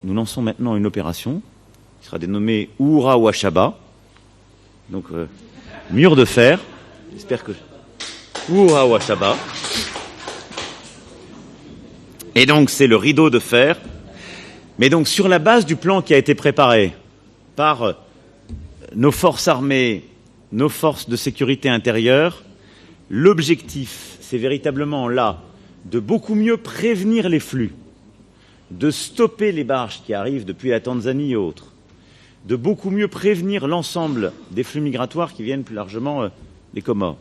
Nous lançons maintenant une opération qui sera dénommée Uhura Ouachaba. Donc, mur de fer. J'espère que... Uhura Ouachaba. Et donc, c'est le rideau de fer. Mais donc, sur la base du plan qui a été préparé par nos forces armées, nos forces de sécurité intérieure, l'objectif, c'est véritablement là de beaucoup mieux prévenir les flux, de stopper les barges qui arrivent depuis la Tanzanie et autres, de beaucoup mieux prévenir l'ensemble des flux migratoires qui viennent plus largement des Comores,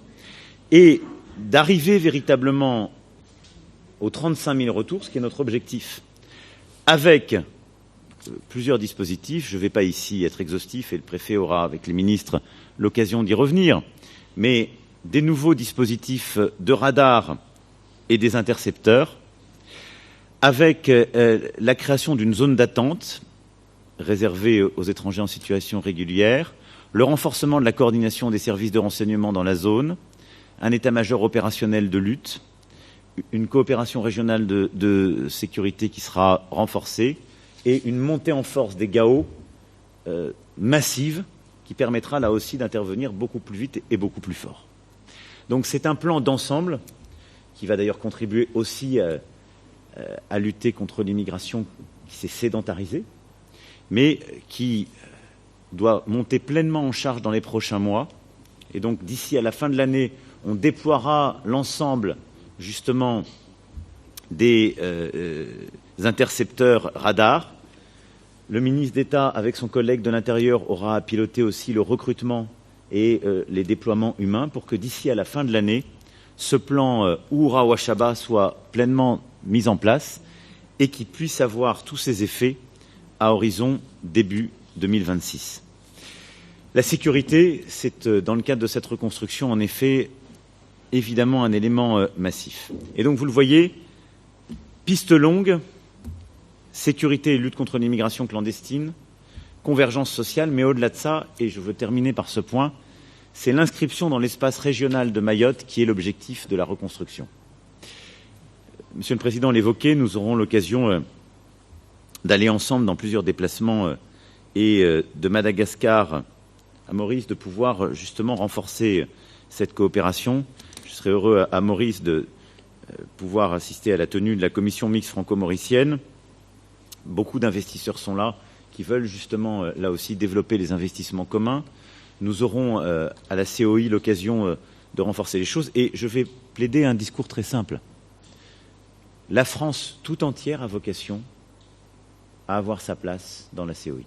et d'arriver véritablement aux 35 000 retours, ce qui est notre objectif, avec plusieurs dispositifs. Je ne vais pas ici être exhaustif, et le préfet aura, avec les ministres, l'occasion d'y revenir, mais des nouveaux dispositifs de radar et des intercepteurs, avec la création d'une zone d'attente réservée aux étrangers en situation régulière, le renforcement de la coordination des services de renseignement dans la zone, un état-major opérationnel de lutte, une coopération régionale de sécurité qui sera renforcée et une montée en force des GAO massive qui permettra là aussi d'intervenir beaucoup plus vite et beaucoup plus fort. Donc c'est un plan d'ensemble qui va d'ailleurs contribuer aussi à lutter contre l'immigration qui s'est sédentarisée, mais qui doit monter pleinement en charge dans les prochains mois. Et donc d'ici à la fin de l'année, on déploiera l'ensemble justement des intercepteurs radars. Le ministre d'État, avec son collègue de l'Intérieur, aura piloté aussi le recrutement et les déploiements humains pour que d'ici à la fin de l'année, ce plan Uhura Ouachaba soit pleinement mis en place et qu'il puisse avoir tous ses effets à horizon début 2026. La sécurité, c'est dans le cadre de cette reconstruction, en effet, évidemment un élément massif. Et donc, vous le voyez, piste longue, sécurité et lutte contre l'immigration clandestine, convergence sociale, mais au-delà de ça, et je veux terminer par ce point, c'est l'inscription dans l'espace régional de Mayotte qui est l'objectif de la reconstruction. Monsieur le Président l'évoquait, nous aurons l'occasion d'aller ensemble dans plusieurs déplacements et de Madagascar à Maurice de pouvoir justement renforcer cette coopération. Je serais heureux à Maurice de pouvoir assister à la tenue de la commission mixte franco-mauricienne. Beaucoup d'investisseurs sont là, qui veulent justement là aussi développer les investissements communs. Nous aurons à la COI l'occasion de renforcer les choses et je vais plaider un discours très simple. La France tout entière a vocation à avoir sa place dans la COI.